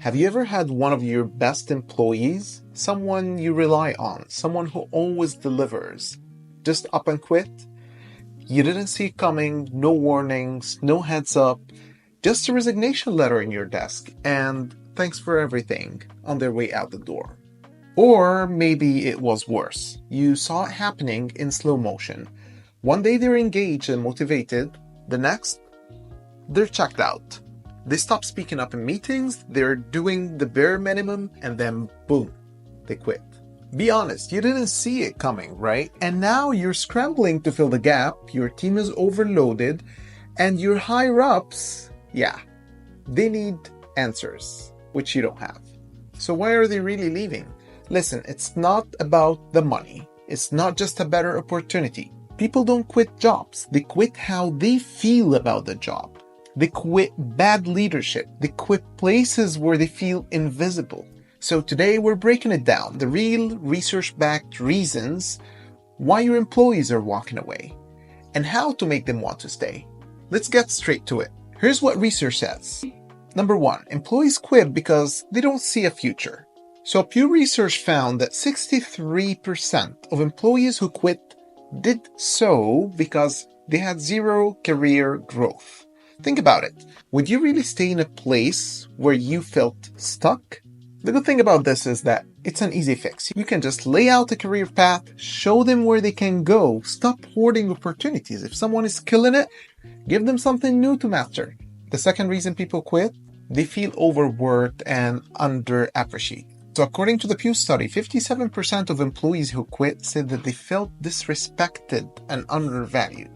Have you ever had one of your best employees, someone you rely on, someone who always delivers, just up and quit? You didn't see it coming, no warnings, no heads up, just a resignation letter in your desk and thanks for everything on their way out the door. Or maybe it was worse. You saw it happening in slow motion. One day they're engaged and motivated, the next, they're checked out. They stop speaking up in meetings, they're doing the bare minimum, and then boom, they quit. Be honest, you didn't see it coming, right? And now you're scrambling to fill the gap, your team is overloaded, and your higher-ups, they need answers, which you don't have. So why are they really leaving? Listen, it's not about the money. It's not just a better opportunity. People don't quit jobs. They quit how they feel about the job. They quit bad leadership. They quit places where they feel invisible. So today we're breaking it down, the real research-backed reasons why your employees are walking away and how to make them want to stay. Let's get straight to it. Here's what research says. Number 1, employees quit because they don't see a future. So Pew Research found that 63% of employees who quit did so because they had zero career growth. Think about it. Would you really stay in a place where you felt stuck? The good thing about this is that it's an easy fix. You can just lay out a career path, show them where they can go, stop hoarding opportunities. If someone is killing it, give them something new to master. The second reason people quit, they feel overworked and underappreciated. So according to the Pew study, 57% of employees who quit said that they felt disrespected and undervalued.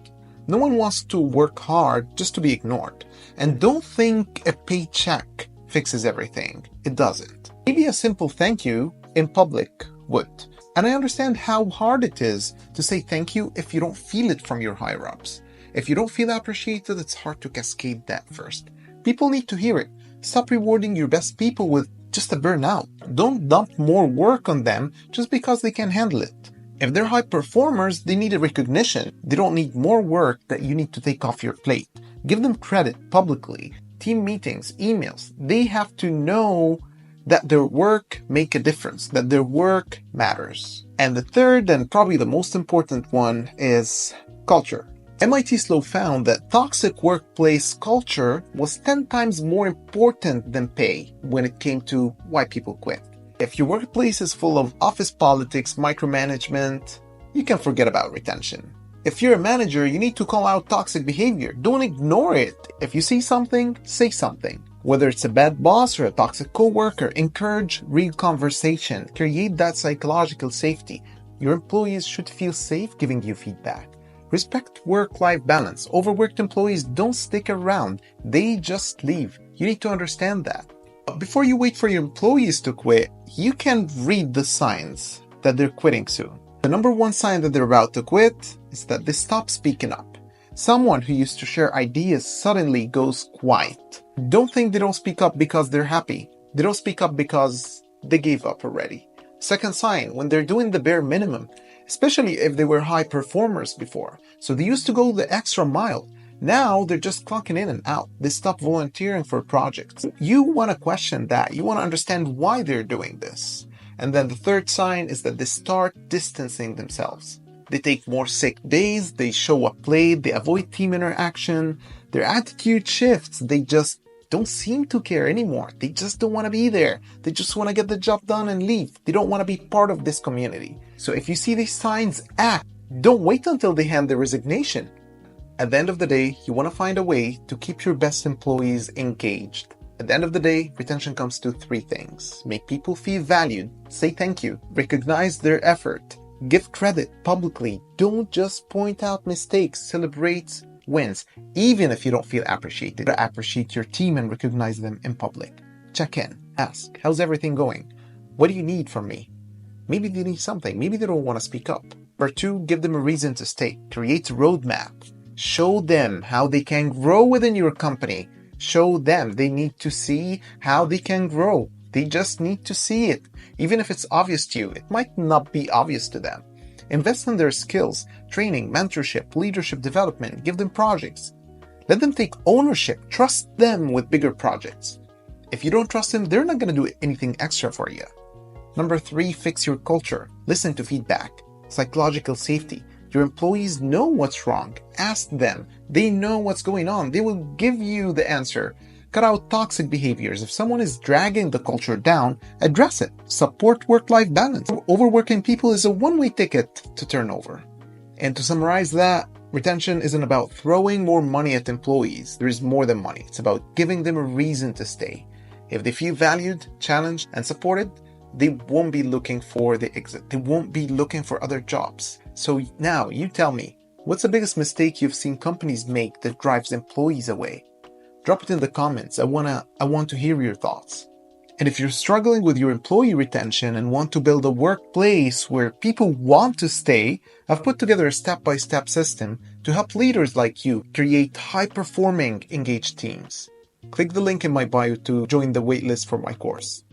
No one wants to work hard just to be ignored. And don't think a paycheck fixes everything. It doesn't. Maybe a simple thank you in public would. And I understand how hard it is to say thank you if you don't feel it from your higher-ups. If you don't feel appreciated, it's hard to cascade that first. People need to hear it. Stop rewarding your best people with just a burnout. Don't dump more work on them just because they can't handle it. If they're high performers, they need a recognition. They don't need more work that you need to take off your plate. Give them credit publicly. Team meetings, emails, they have to know that their work make a difference, that their work matters. And the third and probably the most important one is culture. MIT Sloan found that toxic workplace culture was 10 times more important than pay when it came to why people quit. If your workplace is full of office politics, micromanagement, you can forget about retention. If you're a manager, you need to call out toxic behavior. Don't ignore it. If you see something, say something. Whether it's a bad boss or a toxic coworker, encourage real conversation. Create that psychological safety. Your employees should feel safe giving you feedback. Respect work-life balance. Overworked employees don't stick around. They just leave. You need to understand that. But before you wait for your employees to quit, you can read the signs that they're quitting soon. The number 1 sign that they're about to quit is that they stop speaking up. Someone who used to share ideas suddenly goes quiet. Don't think they don't speak up because they're happy. They don't speak up because they gave up already. Second sign, when they're doing the bare minimum, especially if they were high performers before. So they used to go the extra mile. Now they're just clocking in and out. They stop volunteering for projects. You want to question that. You want to understand why they're doing this. And then the third sign is that they start distancing themselves. They take more sick days, they show up late, they avoid team interaction, their attitude shifts, they just don't seem to care anymore. They just don't want to be there. They just want to get the job done and leave. They don't want to be part of this community. So if you see these signs, act. Don't wait until they hand their resignation. At the end of the day, you want to find a way to keep your best employees engaged. At the end of the day, retention comes to 3 things. Make people feel valued, say thank you, recognize their effort, give credit publicly. Don't just point out mistakes, celebrate wins, even if you don't feel appreciated. Appreciate your team and recognize them in public. Check in, ask, how's everything going? What do you need from me? Maybe they need something, maybe they don't want to speak up. Number 2, give them a reason to stay. Create a roadmap. Show them how they can grow within your company. Show them they need to see how they can grow. They just need to see it. Even if it's obvious to you, it might not be obvious to them. Invest in their skills, training, mentorship, leadership development. Give them projects. Let them take ownership. Trust them with bigger projects. If you don't trust them, they're not going to do anything extra for you. Number 3, fix your culture. Listen to feedback. Psychological safety. Your employees know what's wrong. Ask them. They know what's going on. They will give you the answer. Cut out toxic behaviors. If someone is dragging the culture down, address it. Support work-life balance. Overworking people is a one-way ticket to turnover. And to summarize that, retention isn't about throwing more money at employees. There is more than money. It's about giving them a reason to stay. If they feel valued, challenged, and supported, they won't be looking for the exit. They won't be looking for other jobs. So now you tell me, what's the biggest mistake you've seen companies make that drives employees away? Drop it in the comments. I want to hear your thoughts. And if you're struggling with your employee retention and want to build a workplace where people want to stay, I've put together a step-by-step system to help leaders like you create high-performing, engaged teams. Click the link in my bio to join the waitlist for my course.